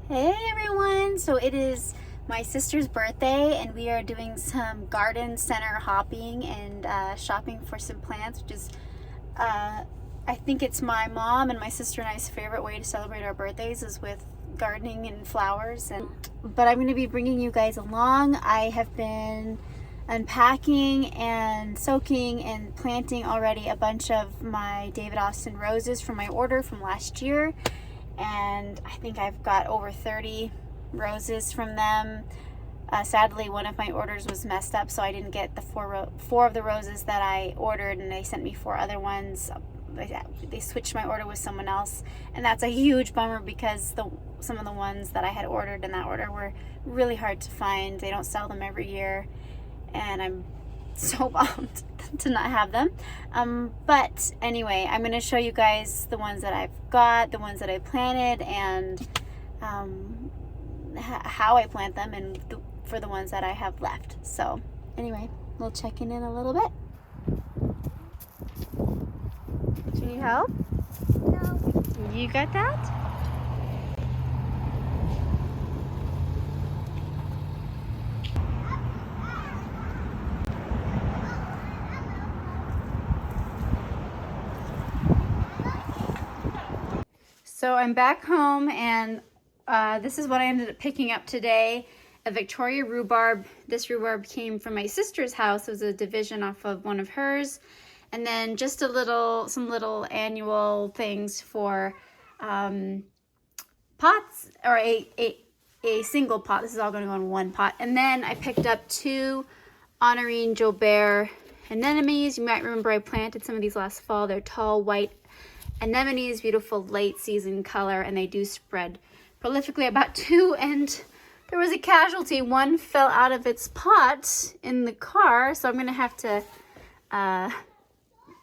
Hey everyone! So it is my sister's birthday and we are doing some garden center hopping and shopping for some plants, which is I think it's my mom and my sister and I's favorite way to celebrate our birthdays is with gardening and flowers. But I'm going to be bringing you guys along. I have been unpacking and soaking and planting already a bunch of my David Austin roses from my order from last year. And I think I've got over 30 roses from them. Sadly, one of my orders was messed up, so I didn't get the four of the roses that I ordered, and they sent me 4 other ones. They switched my order with someone else, and that's a huge bummer because some of the ones that I had ordered in that order were really hard to find. They don't sell them every year, and I'm so bummed to not have them. But anyway, I'm going to show you guys the ones that I've got, the ones that I planted, and how I plant them, and for the ones that I have left. So anyway, we'll check in a little bit. Do you need help? No. You got that? So I'm back home, and this is what I ended up picking up today. A Victoria rhubarb. This rhubarb came from my sister's house. It was a division off of one of hers. And then just some little annual things for pots, or a single pot. This is all going to go in one pot. And then I picked up 2 Honorine Jobert anemones. You might remember I planted some of these last fall. They're tall, white anemones, beautiful late season color, and they do spread prolifically. About 2, and there was a casualty. One fell out of its pot in the car, so I'm gonna have to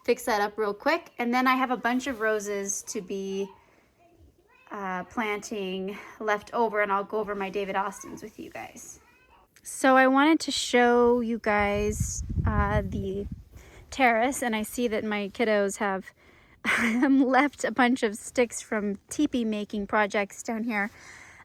fix that up real quick. And then I have a bunch of roses to be planting left over, and I'll go over my David Austins with you guys. So I wanted to show you guys the terrace, and I see that my kiddos have left a bunch of sticks from teepee making projects down here.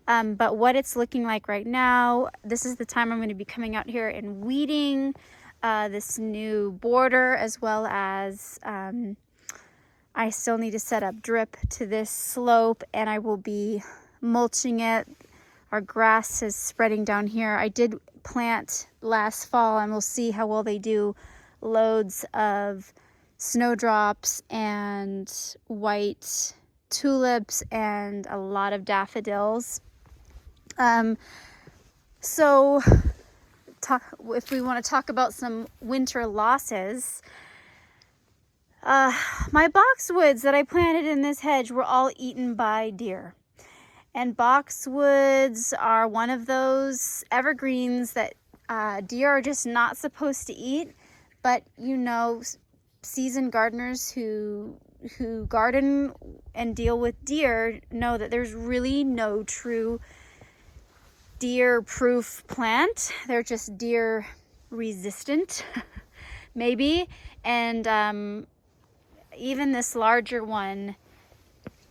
But what it's looking like right now, this is the time I'm going to be coming out here and weeding this new border, as well as I still need to set up drip to this slope, and I will be mulching it. Our grass is spreading down here. I did plant last fall, and we'll see how well they do. Loads of snowdrops and white tulips and a lot of daffodils. So if we want to talk about some winter losses, my boxwoods that I planted in this hedge were all eaten by deer. And boxwoods are one of those evergreens that deer are just not supposed to eat. But you know, seasoned gardeners who garden and deal with deer know that there's really no true deer-proof plant. They're just deer resistant, maybe. And even this larger one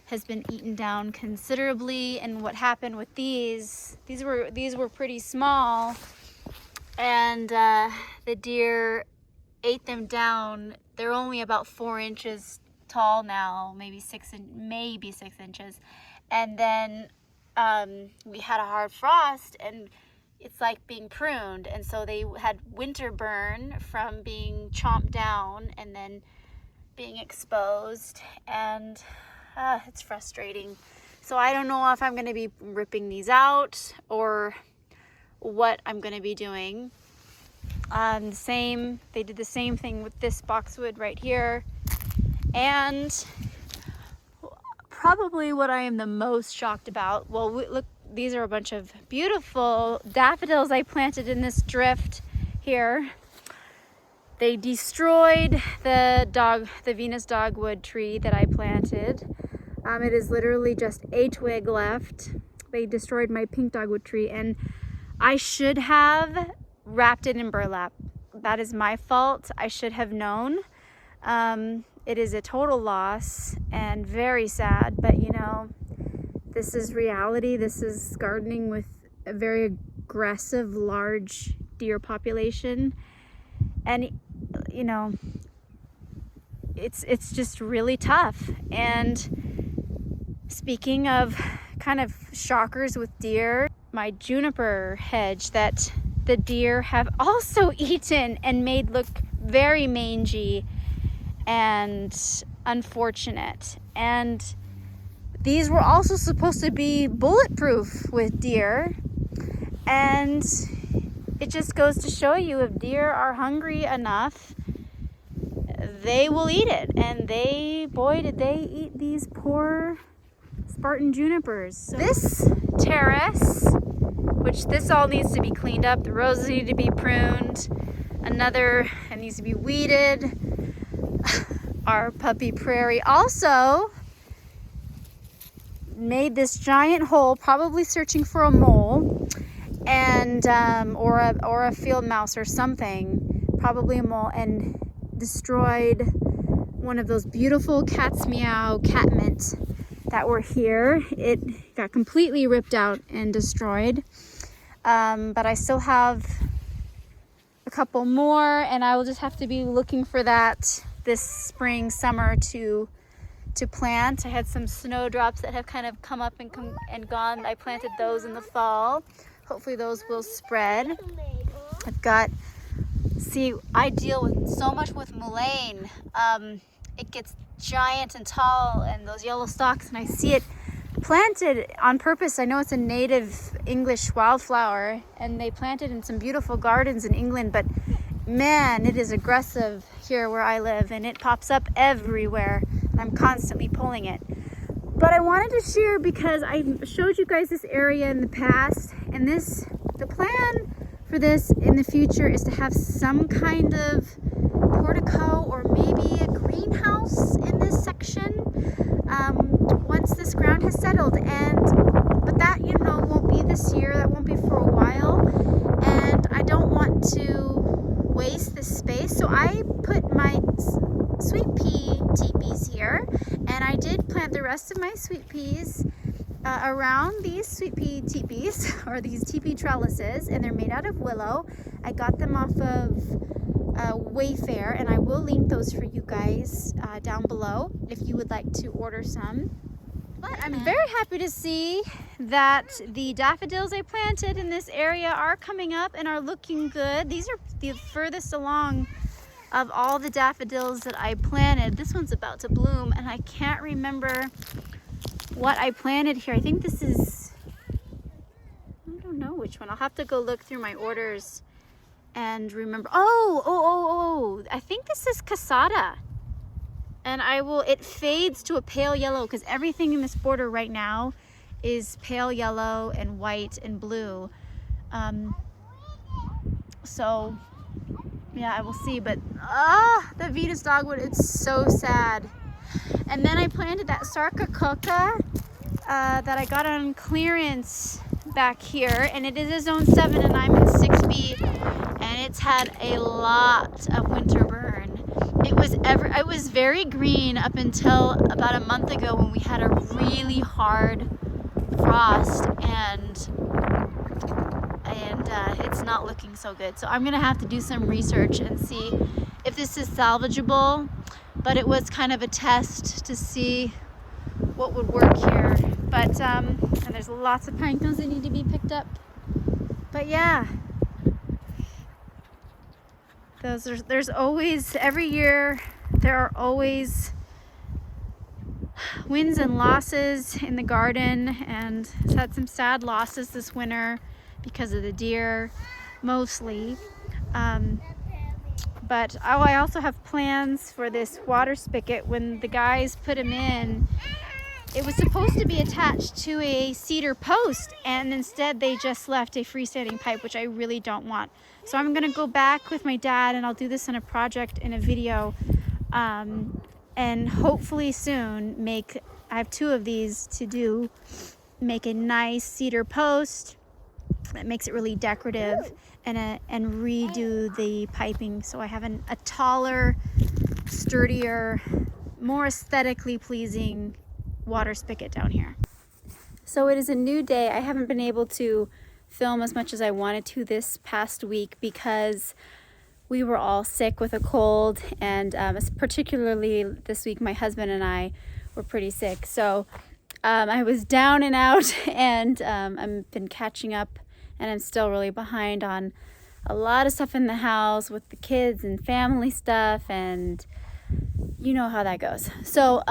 has been eaten down considerably. And what happened with these were pretty small, and the deer ate them down. They're only about 4 inches tall now, maybe 6 inches. And then we had a hard frost, and it's like being pruned. And so they had winter burn from being chomped down and then being exposed, and it's frustrating. So I don't know if I'm going to be ripping these out or what I'm going to be doing. They did the same thing with this boxwood right here. And probably what I am the most shocked about, well, look, these are a bunch of beautiful daffodils I planted in this drift here. They destroyed the Venus dogwood tree that I planted. It is literally just a twig left. They destroyed my pink dogwood tree, and I should have wrapped it in burlap. That is my fault. I should have known. It is a total loss and very sad, but you know, this is reality. This is gardening with a very aggressive, large deer population. And, you know, it's just really tough. And speaking of kind of shockers with deer, my juniper hedge that the deer have also eaten and made look very mangy and unfortunate. And these were also supposed to be bulletproof with deer. And it just goes to show you, if deer are hungry enough, they will eat it. And boy, did they eat these poor Spartan junipers. So this terrace, which this all needs to be cleaned up. The roses need to be pruned. It needs to be weeded. Our puppy Prairie also made this giant hole, probably searching for a mole, and or a field mouse or something, probably a mole, and destroyed one of those beautiful cat's meow catmint that were here. It got completely ripped out and destroyed, but I still have a couple more, and I will just have to be looking for that this spring, summer to plant. I had some snowdrops that have kind of come up and gone. I planted those in the fall. Hopefully those will spread. I deal with so much with mullein. It gets giant and tall, and those yellow stalks, and I see it planted on purpose. I know it's a native English wildflower, and they planted in some beautiful gardens in England, but man, it is aggressive here where I live, and it pops up everywhere. I'm constantly pulling it. But I wanted to share because I showed you guys this area in the past, and the plan for this in the future is to have some kind of portico or maybe a greenhouse in this section once this ground has settled. But that, won't be this year. That won't be for a while, and I don't want to waste this space. So I put my sweet pea teepees here, and I did plant the rest of my sweet peas around these sweet pea teepees, or these teepee trellises, and they're made out of willow. I got them off of Wayfair, and I will link those for you guys down below if you would like to order some. But I'm very happy to see that the daffodils I planted in this area are coming up and are looking good. These are the furthest along of all the daffodils that I planted. This one's about to bloom, and I can't remember what I planted here. I think this is, I don't know which one. I'll have to go look through my orders and remember. Oh, I think this is casada. And it fades to a pale yellow, because everything in this border right now is pale yellow and white and blue. So yeah, I will see. But the Venus dogwood, it's so sad. And then I planted that sarcococa that I got on clearance back here, and it is a zone 7, and I'm in 6B, and it's had a lot of winter burn. It was very green up until about a month ago, when we had a really hard frost, and it's not looking so good. So I'm gonna have to do some research and see if this is salvageable. But it was kind of a test to see what would work here. But and there's lots of pine cones that need to be picked up. But yeah, there's always, every year there are always wins and losses in the garden, and it's had some sad losses this winter because of the deer mostly. But I also have plans for this water spigot. When the guys put them in, it was supposed to be attached to a cedar post, and instead they just left a freestanding pipe, which I really don't want. So I'm gonna go back with my dad, and I'll do this in a project, in a video, and hopefully soon I have 2 of these to do, make a nice cedar post that makes it really decorative, and redo the piping so I have a taller, sturdier, more aesthetically pleasing water spigot down here. So it is a new day. I haven't been able to film as much as I wanted to this past week because we were all sick with a cold, and particularly this week my husband and I were pretty sick. So I was down and out, and I've been catching up, and I'm still really behind on a lot of stuff in the house with the kids and family stuff, and you know how that goes. So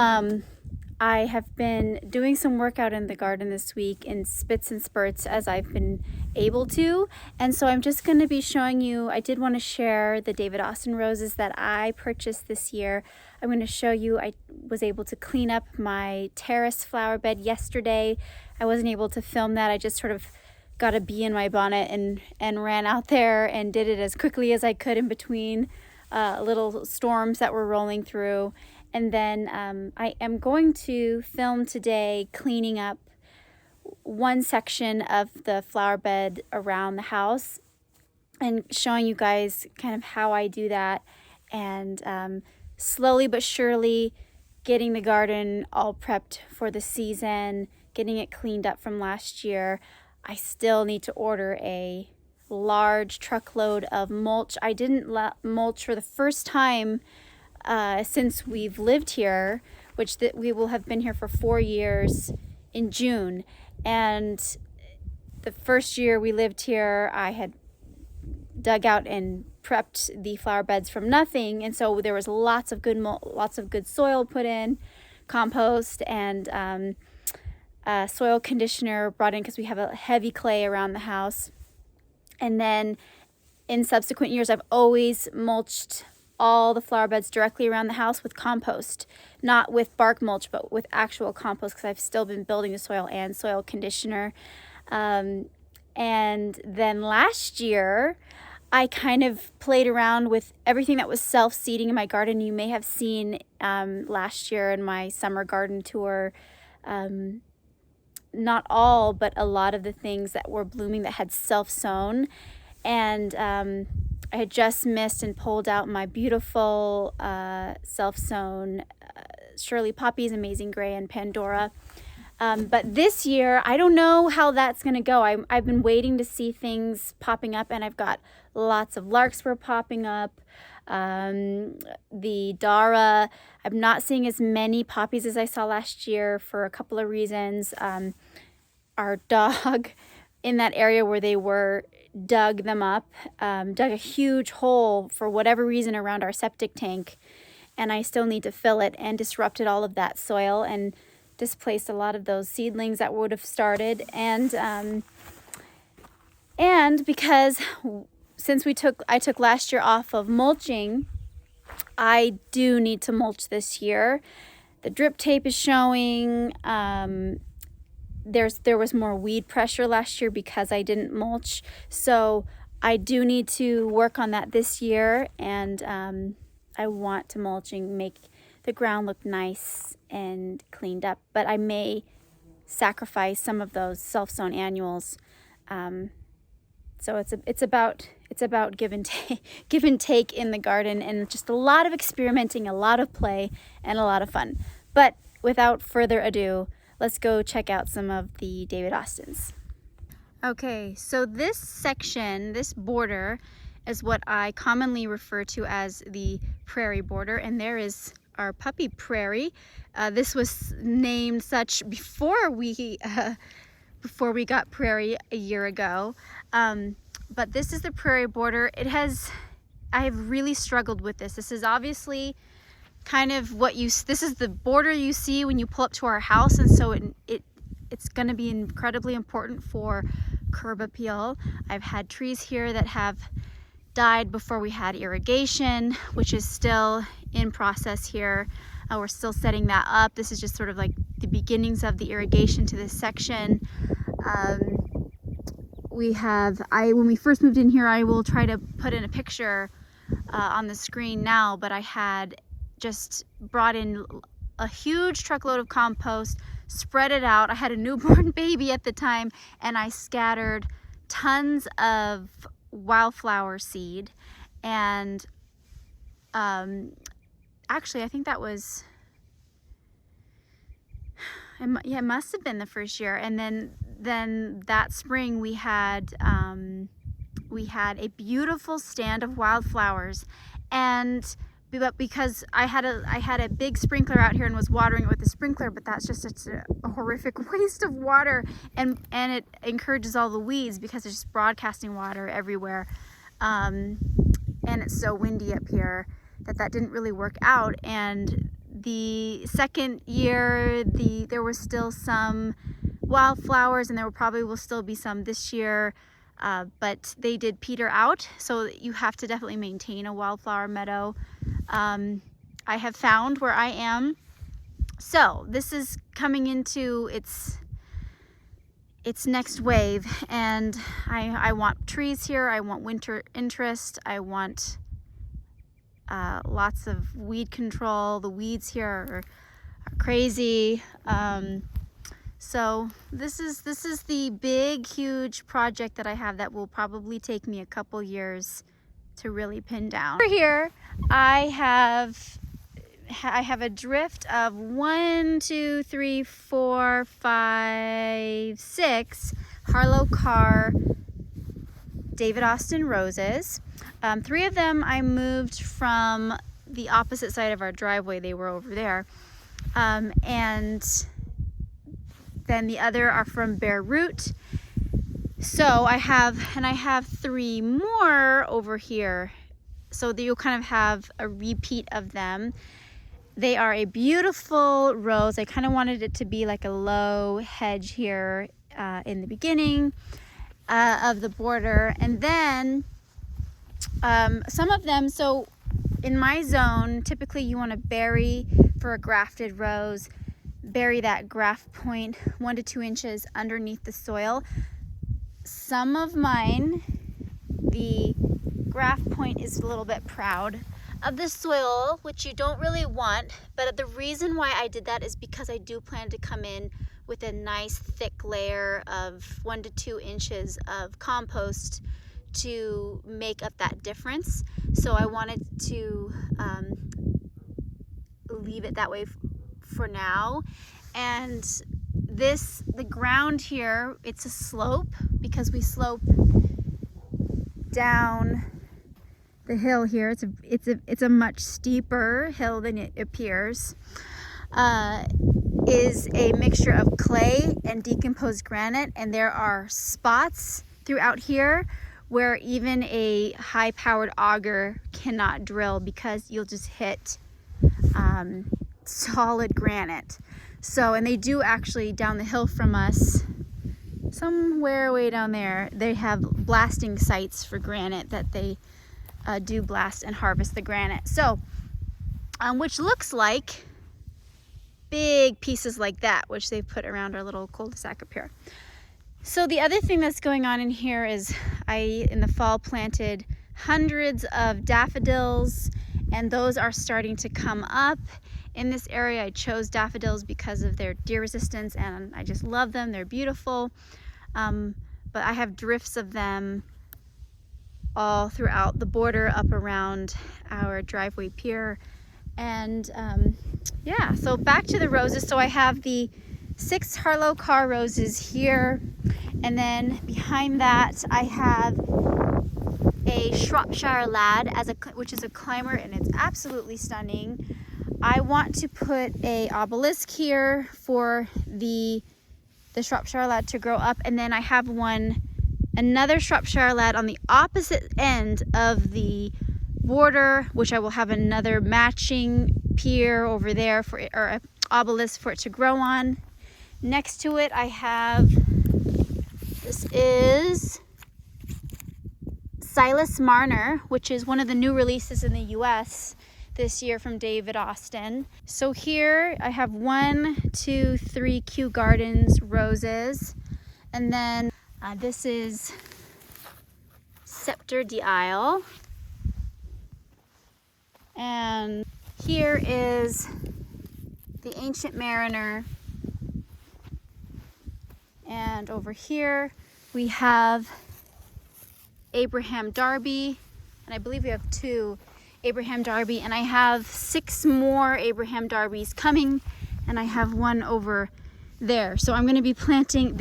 I have been doing some work out in the garden this week in spits and spurts as I've been able to. And so I'm just going to be showing you, I did want to share the David Austin roses that I purchased this year. I'm going to show you, I was able to clean up my terrace flower bed yesterday. I wasn't able to film that. I just sort of got a bee in my bonnet and ran out there and did it as quickly as I could in between little storms that were rolling through. And then I am going to film today cleaning up one section of the flower bed around the house and showing you guys kind of how I do that, and slowly but surely getting the garden all prepped for the season, getting it cleaned up from last year. I still need to order a large truckload of mulch. I didn't mulch for the first time since we've lived here, which we will have been here for 4 years in June. And the first year we lived here, I had dug out and prepped the flower beds from nothing, and so there was lots of good soil put in, compost, and soil conditioner brought in because we have a heavy clay around the house. And then in subsequent years, I've always mulched all the flower beds directly around the house with compost, not with bark mulch, but with actual compost, because I've still been building the soil and soil conditioner. And then last year, I kind of played around with everything that was self-seeding in my garden. You may have seen last year in my summer garden tour, not all, but a lot of the things that were blooming that had self-sown. And I had just missed and pulled out my beautiful self-sown Shirley poppies, Amazing Gray, and Pandora. But this year, I don't know how that's going to go. I've been waiting to see things popping up, and I've got lots of larkspur popping up. The Dara, I'm not seeing as many poppies as I saw last year for a couple of reasons. Our dog in that area where they were dug them up, dug a huge hole for whatever reason around our septic tank, and I still need to fill it, and disrupted all of that soil and displaced a lot of those seedlings that would have started. And because since I took last year off of mulching, I do need to mulch this year. The drip tape is showing. There was more weed pressure last year because I didn't mulch, so I do need to work on that this year, and I want to mulching make the ground look nice and cleaned up, but I may sacrifice some of those self-sown annuals. So it's about give and take in the garden, and just a lot of experimenting, a lot of play, and a lot of fun. But without further ado, let's go check out some of the David Austins. Okay, so this section, this border, is what I commonly refer to as the prairie border, and there is our puppy Prairie. This was named such before we got Prairie a year ago. But this is the prairie border. I have really struggled with this. This is obviously kind of this is the border you see when you pull up to our house, and so it's going to be incredibly important for curb appeal. I've had trees here that have died before we had irrigation, which is still in process here. We're still setting that up. This is just sort of like the beginnings of the irrigation to this section. When we first moved in here, I will try to put in a picture on the screen now, but I had just brought in a huge truckload of compost, spread it out. I had a newborn baby at the time, and I scattered tons of wildflower seed, and actually I think Yeah, it must have been the first year. And then that spring we had a beautiful stand of wildflowers, but because I had a big sprinkler out here and was watering it with a sprinkler, but that's just a horrific waste of water, and it encourages all the weeds because it's just broadcasting water everywhere, and it's so windy up here that didn't really work out. And the second year there was still some wildflowers, and there probably will still be some this year. But they did peter out, so you have to definitely maintain a wildflower meadow. I have found where I am. So this is coming into its next wave, and I want trees here. I want winter interest. I want lots of weed control. The weeds here are crazy. So this is the big, huge project that I have that will probably take me a couple years to really pin down. Over here, I have a drift of 1, 2, 3, 4, 5, 6 Harlow Carr David Austin roses. 3 of them I moved from the opposite side of our driveway. They were over there. And then the other are from bare root. So I have 3 more over here. So that you'll kind of have a repeat of them. They are a beautiful rose. I kind of wanted it to be like a low hedge here in the beginning of the border. And then some of them, so in my zone, typically you want to bury, for a grafted rose, bury that graft point 1 to 2 inches underneath the soil. Some of mine, the graft point is a little bit proud of the soil, which you don't really want, but the reason why I did that is because I do plan to come in with a nice thick layer of 1 to 2 inches of compost to make up that difference. So I wanted to leave it that way for now. And the ground here, it's a slope because we slope down the hill here. It's a much steeper hill than it appears. Is a mixture of clay and decomposed granite, and there are spots throughout here where even a high-powered auger cannot drill because you'll just hit solid granite. So, and they do actually, down the hill from us, somewhere way down there, they have blasting sites for granite that they do blast and harvest the granite. So, which looks like big pieces like that, which they've put around our little cul-de-sac up here. So the other thing that's going on in here is I, in the fall, planted hundreds of daffodils, and those are starting to come up in this area. I chose daffodils because of their deer resistance, and I just love them. They're beautiful. But I have drifts of them all throughout the border up around our driveway pier. And yeah, so back to the roses. So I have the 6 Harlow Carr roses here, and then behind that I have a Shropshire Lad, which is a climber, and it's absolutely stunning. I want to put a obelisk here for the Shropshire Lad to grow up, and then I have another Shropshire Lad on the opposite end of the border, which I will have another matching pier over there or an obelisk for it to grow on. Next to it I have, this is Silas Marner, which is one of the new releases in the US this year from David Austin. So here I have 1, 2, 3 Kew Gardens roses, and then this is Scepter d'Isle, and here is the Ancient Mariner, and over here we have Abraham Darby, and I believe we have 2 Abraham Darby, and I have 6 more Abraham Darbys coming, and I have one over there. So I'm going to be planting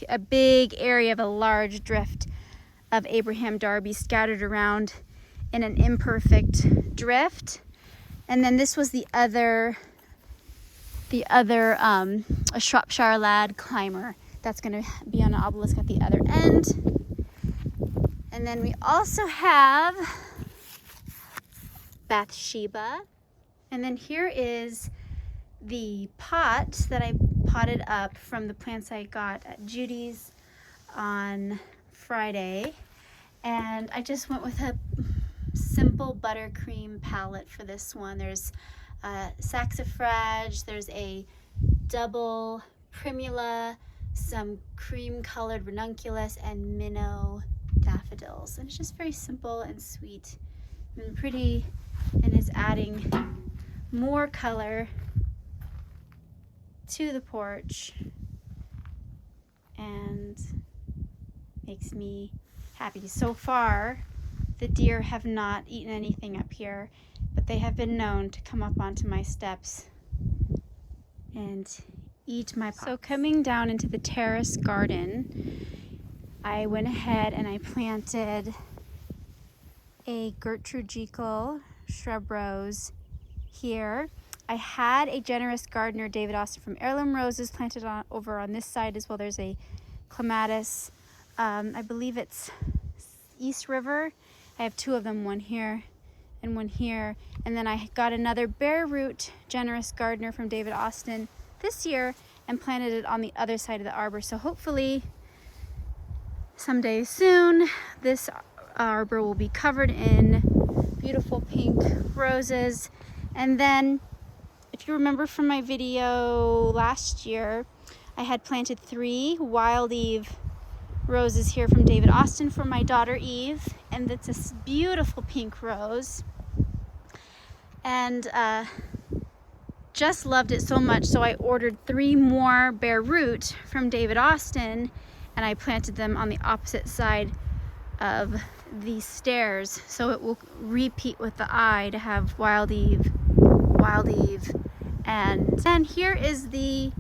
a big area of a large drift of Abraham Darby scattered around in an imperfect drift. And then this was the other a Shropshire Lad climber that's going to be on an obelisk at the other end. And then we also have Bathsheba. And then here is the pot that I potted up from the plants I got at Judy's on Friday. And I just went with a simple buttercream palette for this one. There's saxifrage, there's a double primula, some cream colored ranunculus, and minnow daffodils. And it's just very simple and sweet and pretty, and is adding more color to the porch and makes me happy. So far, the deer have not eaten anything up here, but they have been known to come up onto my steps and eat my pots. So coming down into the terrace garden, I went ahead and I planted a Gertrude Jekyll shrub rose here. I had a generous gardener, David Austin from Heirloom Roses, planted over on this side as well. There's a clematis, I believe it's East River. I have two of them, one here and one here. And then I got another bare root generous gardener from David Austin this year and planted it on the other side of the arbor. So hopefully someday soon, this arbor will be covered in beautiful pink roses. And then, if you remember from my video last year, I had planted 3 Wild Eve roses here from David Austin for my daughter Eve, and it's this beautiful pink rose. And just loved it so much, so I ordered 3 more bare root from David Austin, and I planted them on the opposite side of the stairs, so it will repeat with the eye to have Wild Eve. And then here is the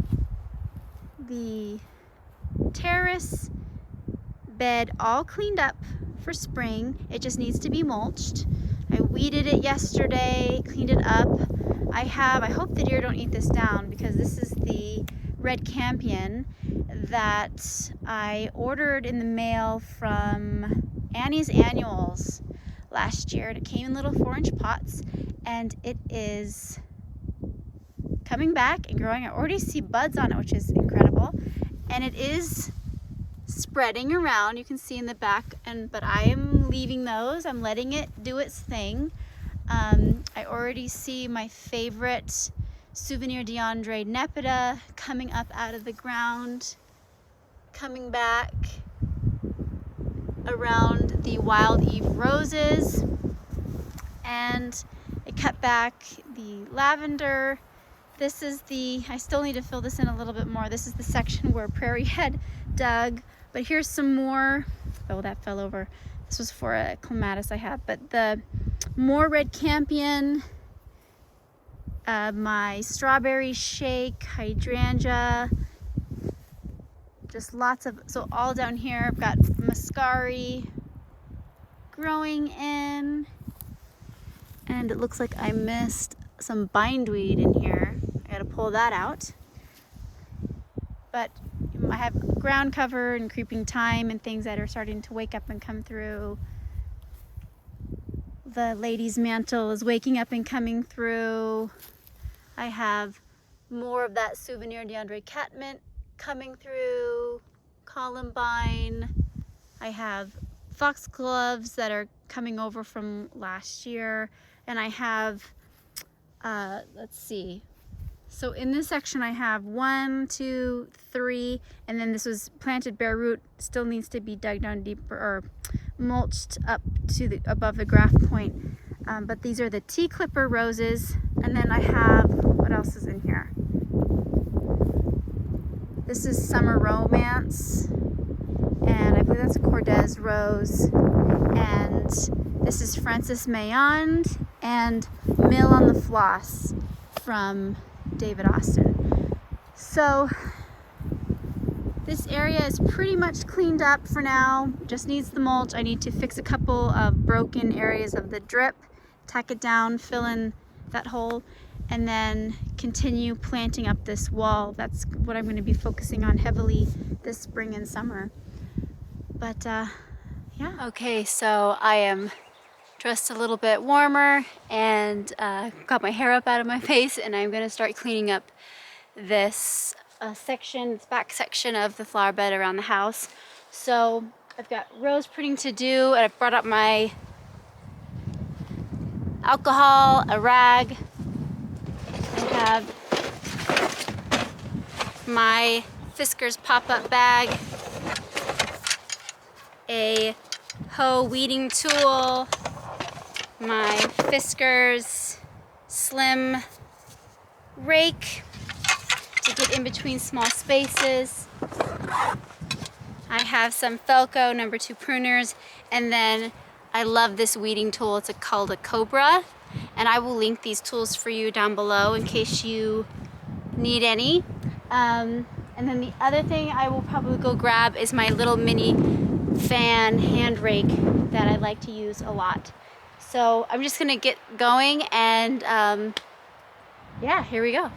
terrace bed all cleaned up for spring. It just needs to be mulched. I weeded it yesterday, cleaned it up. I hope the deer don't eat this down, because this is the red campion that I ordered in the mail from Annie's Annuals last year, and it came in little 4-inch pots, and it is coming back and growing. I already see buds on it, which is incredible, and it is spreading around. You can see in the back, but I am leaving those. I'm letting it do its thing. I already see my favorite Souvenir Deandre Nepeta coming up out of the ground, coming back around the Wild Eve roses, and I cut back the lavender. This is I still need to fill this in a little bit more. This is the section where Prairie had dug, but here's some more. Oh, that fell over. This was for a clematis I have, but the more red campion, my strawberry shake, hydrangea, just lots of, so all down here I've got muscari growing in, and it looks like I missed some bindweed in here. I gotta pull that out. But I have ground cover and creeping thyme and things that are starting to wake up and come through. The lady's mantle is waking up and coming through. I have more of that Souvenir Deandre catmint coming through, columbine. I have foxgloves that are coming over from last year, and I have, let's see. So in this section I have 1, 2, 3, and then this was planted bare root, still needs to be dug down deeper or mulched up to above the graft point. But these are the tea clipper roses, and then I have, what else is in here? This is Summer Romance, and I believe that's a Cortez rose, and this is Frances Mayond and Mill on the Floss from David Austin. So This area is pretty much cleaned up for now. Just needs the mulch. I need to fix a couple of broken areas of the drip, tack it down, fill in that hole, and then continue planting up this wall. That's what I'm going to be focusing on heavily this spring and summer. But yeah. Okay, so I am dressed a little bit warmer and got my hair up out of my face, and I'm going to start cleaning up this this back section of the flower bed around the house. So I've got rose pruning to do, and I've brought up my alcohol, a rag. I have my Fiskars pop-up bag, a hoe weeding tool, my Fiskars slim rake to get in between small spaces. I have some Felco number 2 pruners, and then I love this weeding tool. It's called a Cobra, and I will link these tools for you down below in case you need any. And then the other thing I will probably go grab is my little mini fan hand rake that I like to use a lot. So I'm just gonna get going, and yeah, here we go.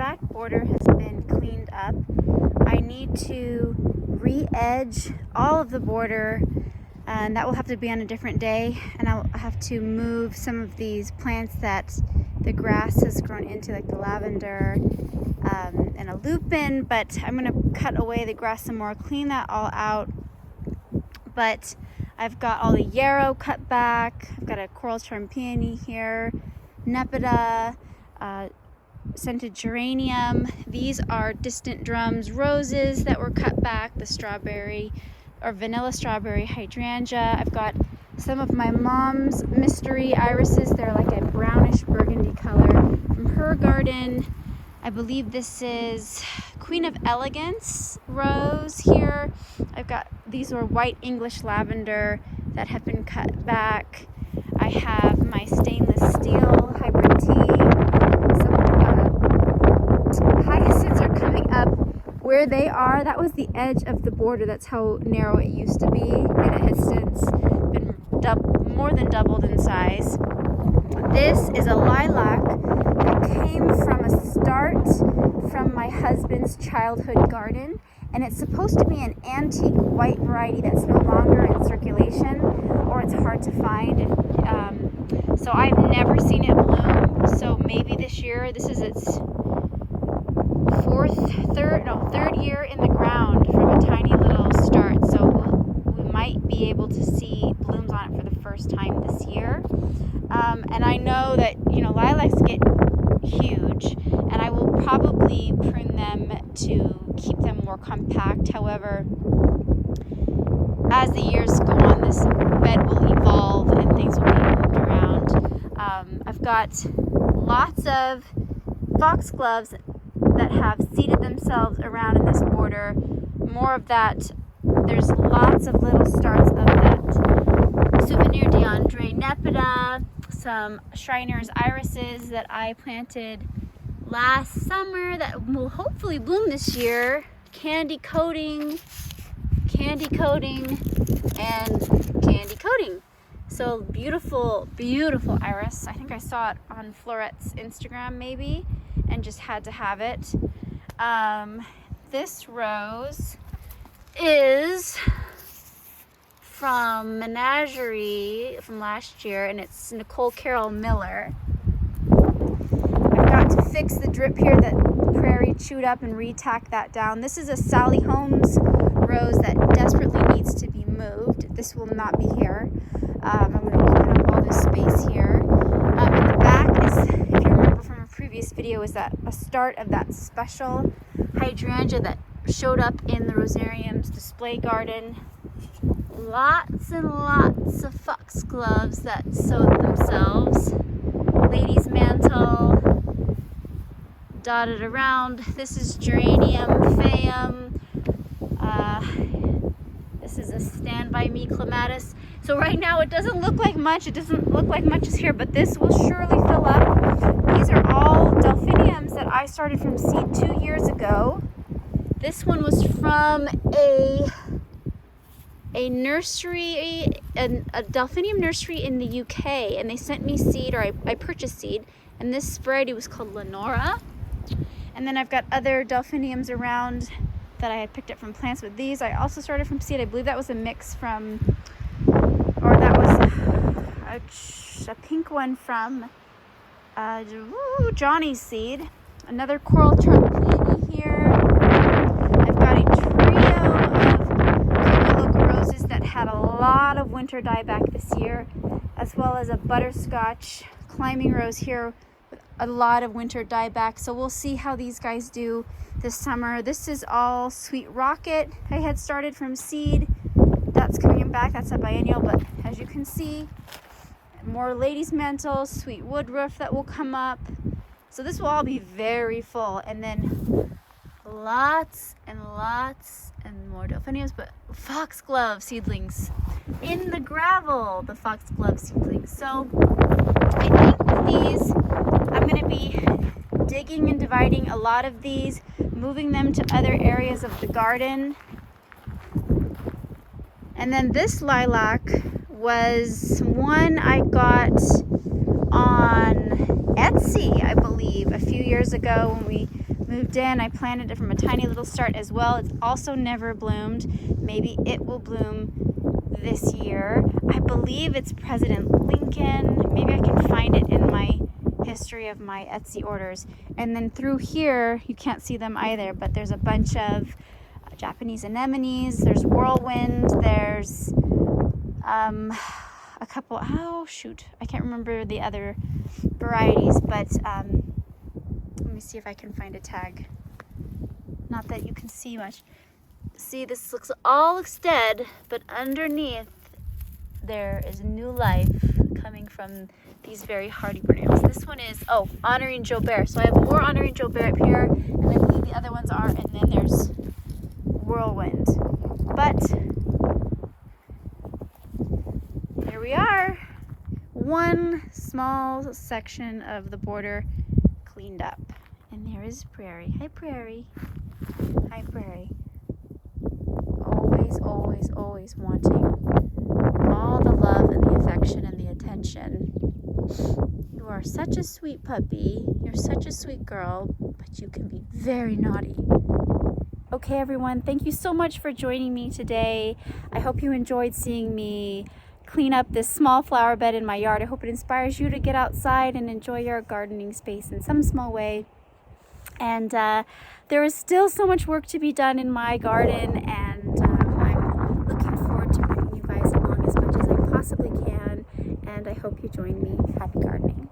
back border has been cleaned up. I need to re-edge all of the border, and that will have to be on a different day. And I'll have to move some of these plants that the grass has grown into, like the lavender and a lupin, but I'm gonna cut away the grass some more, clean that all out. But I've got all the yarrow cut back. I've got a coral charm peony here, nepeta, scented geranium. These are distant drums roses that were cut back, the strawberry or vanilla strawberry hydrangea. I've got some of my mom's mystery irises. They're like a brownish burgundy color from her garden. I believe this is Queen of Elegance rose here. I've got, these are white English lavender that have been cut back. I have my stainless steel hybrid tea. Some hyacinths are coming up where they are. That was the edge of the border. That's how narrow it used to be, and it has since been more than doubled in size. This is a lilac that came from a start from my husband's childhood garden, and it's supposed to be an antique white variety that's no longer in circulation, or it's hard to find. So I've never seen it bloom. So maybe this year, this is its third year in the ground from a tiny little start. So we might be able to see blooms on it for the first time this year. And I know that, lilacs get huge, and I will probably prune them to keep them more compact. However, as the years go on, this bed will evolve and things will be moved around. I've got lots of foxgloves that have seeded themselves around in this border. More of that. There's lots of little starts of that Souvenir d'Andre nepeta, some Shriners irises that I planted last summer that will hopefully bloom this year. Candy coating, and candy coating. So beautiful, beautiful iris. I think I saw it on Florette's Instagram maybe, and just had to have it. This rose is from Menagerie from last year, and it's Nicole Carroll Miller. I've got to fix the drip here that Prairie chewed up and retack that down. This is a Sally Holmes rose that desperately needs to be moved. This will not be here. I'm going to open up all this space here. In the back is, if you remember from a previous video, is that a start of that special hydrangea that showed up in the Rosarium's display garden. Lots and lots of foxgloves that sowed themselves. Lady's mantle dotted around. This is geranium phaeum. This is a Stand By Me clematis. So right now it doesn't look like much. It doesn't look like much is here, but this will surely fill up. These are all delphiniums that I started from seed 2 years ago. This one was from a nursery, a delphinium nursery in the UK, and they sent me seed, or I purchased seed, and this variety was called Lenora. And then I've got other delphiniums around that I had picked up from plants, but these I also started from seed. I believe that was a mix from, or that was a pink one from Johnny's seed. Another coral charm peony here. I've got a trio of local roses that had a lot of winter dieback this year, as well as a butterscotch climbing rose here with a lot of winter dieback. So we'll see how these guys do this summer. This is all Sweet Rocket I had started from seed. That's coming back. That's a biennial, but as you can see, more Lady's Mantle, Sweet Woodruff that will come up. So this will all be very full, and then lots and more delphiniums, but foxglove seedlings in the gravel, the foxglove seedlings. So I think with these, I'm going to be digging and dividing a lot of these, moving them to other areas of the garden. And then this lilac was one I got on Etsy, I believe, a few years ago when we moved in. I planted it from a tiny little start as well. It's also never bloomed. Maybe it will bloom this year. I believe it's President Lincoln. Maybe I can find it in my history of my Etsy orders. And then through here, you can't see them either, but there's a bunch of Japanese anemones. There's whirlwind. There's a couple, oh shoot, I can't remember the other varieties, but let me see if I can find a tag. Not that you can see much. See, this looks dead, but underneath there is new life coming from these very hardy perennials. This one is, oh, honoring Joe Bear. So I have more honoring Joe Bear up here, and I believe the other ones are, and then there's whirlwind. But here we are. One small section of the border cleaned up. And there is Prairie. Hi, Prairie. Hi, Prairie. Always, always, always wanting all the love and the affection and the attention. You are such a sweet puppy. You're such a sweet girl, but you can be very naughty. Okay, everyone, thank you so much for joining me today. I hope you enjoyed seeing me clean up this small flower bed in my yard. I hope it inspires you to get outside and enjoy your gardening space in some small way. And there is still so much work to be done in my garden, and I'm looking forward to bringing you guys along as much as I possibly can, and I hope you join me. Happy gardening.